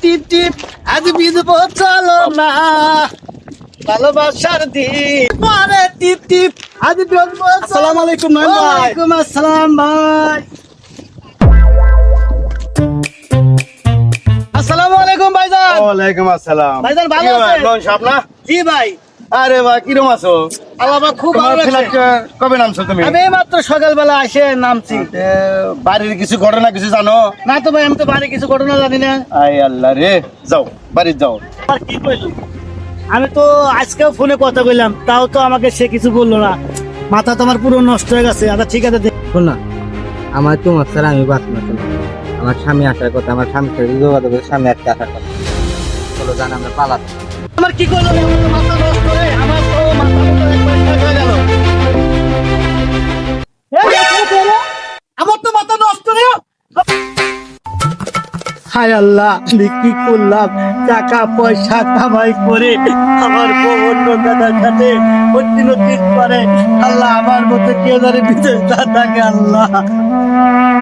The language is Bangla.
টিপ টিপ আজ বিধব চলো না ভালোবাসার দিন পরে টিপ টিপ আজ বিধব। আসসালামু আলাইকুম নয়ন ভাই। ওয়ালাইকুম আসসালাম ভাই। আসসালামু আলাইকুম ভাইজান। ওয়ালাইকুম আসসালাম। ভাইজান ভালো আছেন? নন সাহেব না? জি ভাই। আরে ভাই কিরম আছো? আল্লাহ খুব ভালো তোমার লাগছে। ফ্ল্যাট কবে নামছো তুমি? আমি মাত্র সকালবেলা এসে নামছি। বাড়ির কিছু ঘটনা কিছু জানো? না তো ভাই, আমি তো বাড়ি কিছু ঘটনা জানি না। আই আল্লাহ রে, যাও বাড়ি যাও। আর কি কইলো? আমি তো আজকেও ফোনে কথা কইলাম, তাও তো আমাকে সে কিছু বললো না। মাথা তো আমার পুরো নষ্ট হয়ে গেছে। আচ্ছা ঠিক আছে, শোন না, আমার তোমার ছাড়া আমি বাঁচব না। শোনো, আমার স্বামী আসার কথা, আমার স্বামীর সাথে যোগাযোগ করে স্বামী আজকে আসার কথা। চলো জান, আমরা পালাতে। আমার কি করলো? আমার তো মাথা নষ্ট হয়ে আমার তো মাথা মতো একবার শেষ হয়ে গেল। আমার তো মাথা নষ্ট হয়ে হায় আল্লাহ, আমি কি করলাম? টাকা পয়সা কামাই করে আমার বউ অন্য দাদার সাথে করে আল্লাহ, আমার মতো কেউ ধরে বিদেশ থাকে আল্লাহ।